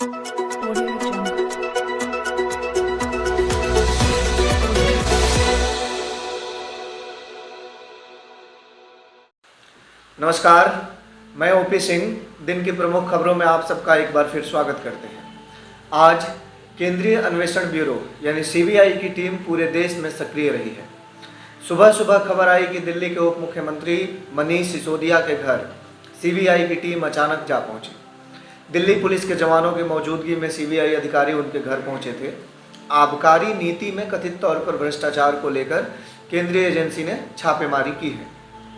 Audio Jungle. नमस्कार, मैं OP Singh दिन की प्रमुख खबरों में आप सबका एक बार फिर स्वागत करते हैं। आज केंद्रीय अन्वेषण ब्यूरो यानी सीबीआई की टीम पूरे देश में सक्रिय रही है। सुबह सुबह खबर आई कि दिल्ली के उप मुख्यमंत्री मनीष सिसोदिया के घर सीबीआई की टीम अचानक जा पहुंची। दिल्ली पुलिस के जवानों की मौजूदगी में सीबीआई अधिकारी उनके घर पहुंचे थे। आबकारी नीति में कथित तौर पर भ्रष्टाचार को लेकर केंद्रीय एजेंसी ने छापेमारी की है।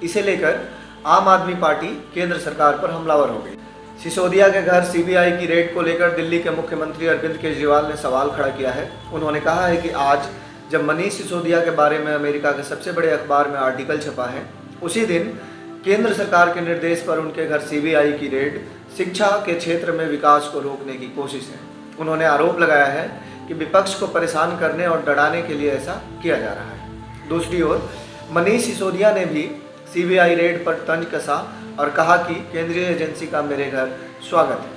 इसे लेकर आम आदमी पार्टी केंद्र सरकार पर हमलावर हो गई। सिसोदिया के घर सीबीआई की रेड को लेकर दिल्ली के मुख्यमंत्री अरविंद केजरीवाल ने सवाल खड़ा किया है। उन्होंने कहा है कि आज जब मनीष सिसोदिया के बारे में अमेरिका के सबसे बड़े अखबार में आर्टिकल छपा है, उसी दिन केंद्र सरकार के निर्देश पर उनके घर सीबीआई की रेड शिक्षा के क्षेत्र में विकास को रोकने की कोशिश है। उन्होंने आरोप लगाया है कि विपक्ष को परेशान करने और डराने के लिए ऐसा किया जा रहा है। दूसरी ओर मनीष सिसोदिया ने भी सीबीआई रेड पर तंज कसा और कहा कि केंद्रीय एजेंसी का मेरे घर स्वागत है।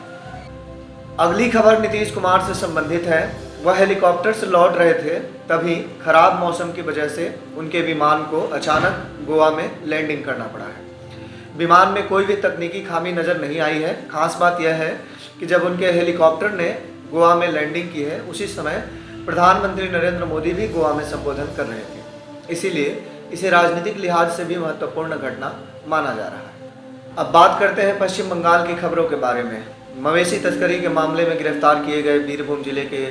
अगली खबर नीतीश कुमार से संबंधित है। वह हेलीकॉप्टर से लौट रहे थे, तभी खराब मौसम की वजह से उनके विमान को अचानक गोवा में लैंडिंग करना पड़ा है। विमान में कोई भी तकनीकी खामी नज़र नहीं आई है। खास बात यह है कि जब उनके हेलीकॉप्टर ने गोवा में लैंडिंग की है, उसी समय प्रधानमंत्री नरेंद्र मोदी भी गोवा में संबोधन कर रहे थे। इसीलिए इसे राजनीतिक लिहाज से भी महत्वपूर्ण घटना माना जा रहा है। अब बात करते हैं पश्चिम बंगाल की खबरों के बारे में। मवेशी तस्करी के मामले में गिरफ्तार किए गए बीरभूम जिले के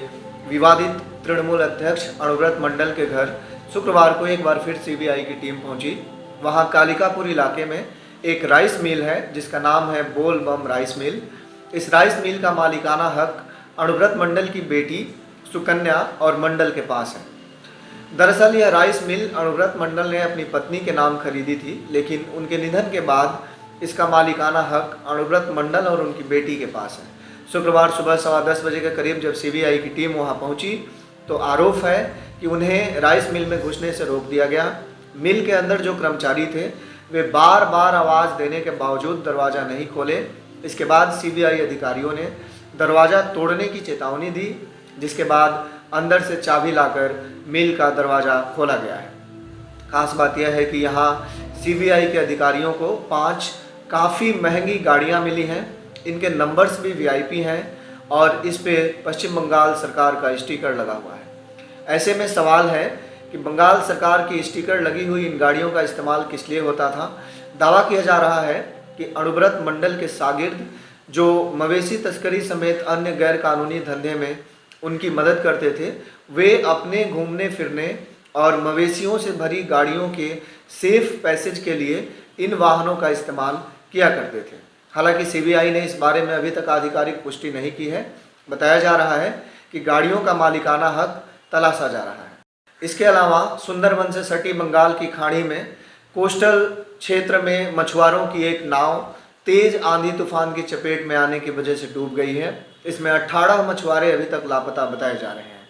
विवादित तृणमूल अध्यक्ष अनुव्रत मंडल के घर शुक्रवार को एक बार फिर सीबीआई की टीम पहुंची। वहां कालिकापुर इलाके में एक राइस मिल है जिसका नाम है बोल बम राइस मिल। इस राइस मिल का मालिकाना हक अनुव्रत मंडल की बेटी सुकन्या और मंडल के पास है। दरअसल यह राइस मिल अनुव्रत मंडल ने अपनी पत्नी के नाम खरीदी थी, लेकिन उनके निधन के बाद इसका मालिकाना हक अनुव्रत मंडल और उनकी बेटी के पास है। शुक्रवार सुबह 10:15 बजे के करीब जब सीबीआई की टीम वहां पहुंची तो आरोप है कि उन्हें राइस मिल में घुसने से रोक दिया गया। मिल के अंदर जो कर्मचारी थे वे बार बार आवाज़ देने के बावजूद दरवाज़ा नहीं खोले। इसके बाद सीबीआई अधिकारियों ने दरवाज़ा तोड़ने की चेतावनी दी, जिसके बाद अंदर से चाबी लाकर मिल का दरवाज़ा खोला गया है। खास बात यह है कि यहाँ सीबीआई के अधिकारियों को 5 काफ़ी महंगी गाड़ियाँ मिली हैं। इनके नंबर्स भी वीआईपी हैं और इस पे पश्चिम बंगाल सरकार का स्टिकर लगा हुआ है। ऐसे में सवाल है कि बंगाल सरकार की स्टिकर लगी हुई इन गाड़ियों का इस्तेमाल किस लिए होता था। दावा किया जा रहा है कि अनुव्रत मंडल के शागिर्द जो मवेशी तस्करी समेत अन्य गैर कानूनी धंधे में उनकी मदद करते थे, वे अपने घूमने फिरने और मवेशियों से भरी गाड़ियों के सेफ पैसेज के लिए इन वाहनों का इस्तेमाल किया करते थे। हालांकि सीबीआई ने इस बारे में अभी तक आधिकारिक पुष्टि नहीं की है। बताया जा रहा है कि गाड़ियों का मालिकाना हक तलाशा जा रहा है। इसके अलावा सुंदरवन से सटी बंगाल की खाड़ी में कोस्टल क्षेत्र में मछुआरों की एक नाव तेज आंधी तूफान की चपेट में आने की वजह से डूब गई है। इसमें 18 मछुआरे अभी तक लापता बताए जा रहे हैं।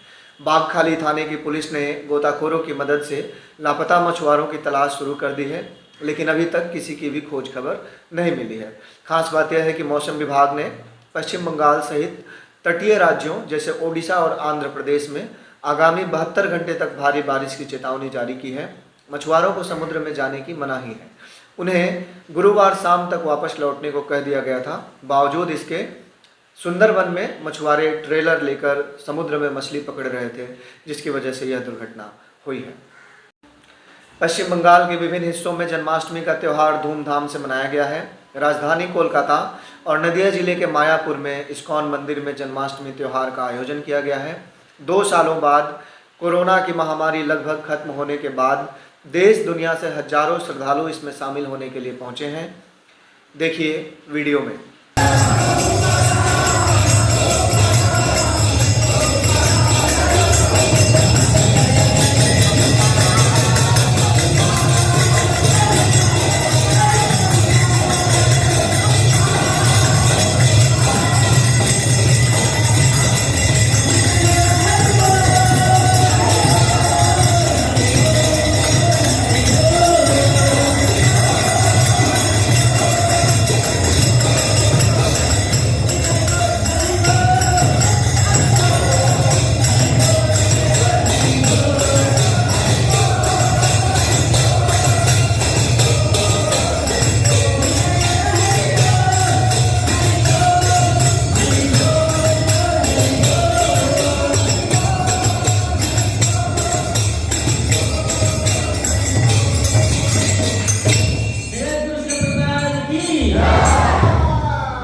बागखाली थाने की पुलिस ने गोताखोरों की मदद से लापता मछुआरों की तलाश शुरू कर दी है, लेकिन अभी तक किसी की भी खोज खबर नहीं मिली है। खास बात यह है कि मौसम विभाग ने पश्चिम बंगाल सहित तटीय राज्यों जैसे ओडिशा और आंध्र प्रदेश में आगामी 72 घंटे तक भारी बारिश की चेतावनी जारी की है। मछुआरों को समुद्र में जाने की मनाही है। उन्हें गुरुवार शाम तक वापस लौटने को कह दिया गया था। बावजूद इसके सुंदरवन में मछुआरे ट्रेलर लेकर समुद्र में मछली पकड़ रहे थे, जिसकी वजह से यह दुर्घटना हुई है। पश्चिम बंगाल के विभिन्न हिस्सों में जन्माष्टमी का त्यौहार धूमधाम से मनाया गया है। राजधानी कोलकाता और नदिया जिले के मायापुर में इस्कॉन मंदिर में जन्माष्टमी त्यौहार का आयोजन किया गया है। 2 सालों बाद कोरोना की महामारी लगभग खत्म होने के बाद देश दुनिया से हजारों श्रद्धालु इसमें शामिल होने के लिए पहुंचे हैं। देखिए वीडियो में।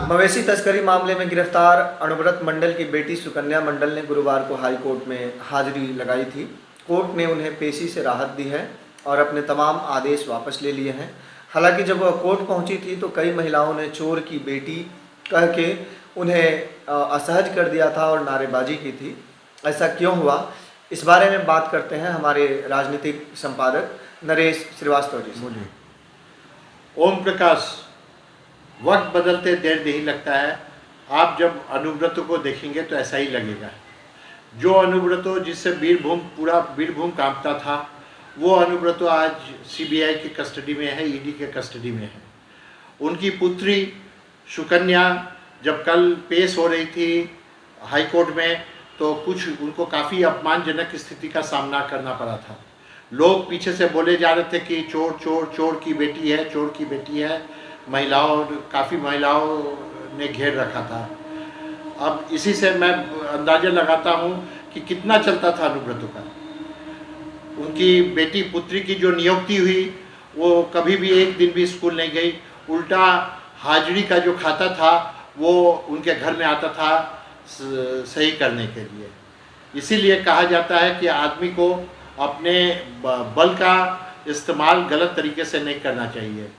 मवेशी तस्करी मामले में गिरफ्तार अणुव्रत मंडल की बेटी सुकन्या मंडल ने गुरुवार को हाई कोर्ट में हाजिरी लगाई थी। कोर्ट ने उन्हें पेशी से राहत दी है और अपने तमाम आदेश वापस ले लिए हैं। हालांकि जब वह कोर्ट पहुंची थी तो कई महिलाओं ने चोर की बेटी कह के उन्हें असहज कर दिया था और नारेबाजी की थी। ऐसा क्यों हुआ, इस बारे में बात करते हैं हमारे राजनीतिक संपादक नरेश श्रीवास्तव जी से। ओम प्रकाश, वक्त बदलते देर नहीं लगता है। आप जब अनुव्रतों को देखेंगे तो ऐसा ही लगेगा। जो अनुव्रतों जिससे पूरा वीरभूम कांपता था, वो अनुव्रतों आज सीबीआई की कस्टडी में है, ईडी के कस्टडी में है। उनकी पुत्री सुकन्या जब कल पेश हो रही थी हाई कोर्ट में तो कुछ उनको काफ़ी अपमानजनक स्थिति का सामना करना पड़ा था। लोग पीछे से बोले जा रहे थे कि चोर चोर चोर की बेटी है, चोर की बेटी है। काफ़ी महिलाओं ने घेर रखा था। अब इसी से मैं अंदाज़ा लगाता हूँ कि कितना चलता था अनुव्रतों का। उनकी बेटी पुत्री की जो नियुक्ति हुई वो कभी भी एक दिन भी स्कूल नहीं गई, उल्टा हाजिरी का जो खाता था वो उनके घर में आता था सही करने के लिए। इसीलिए कहा जाता है कि आदमी को अपने बल का इस्तेमाल गलत तरीके से नहीं करना चाहिए।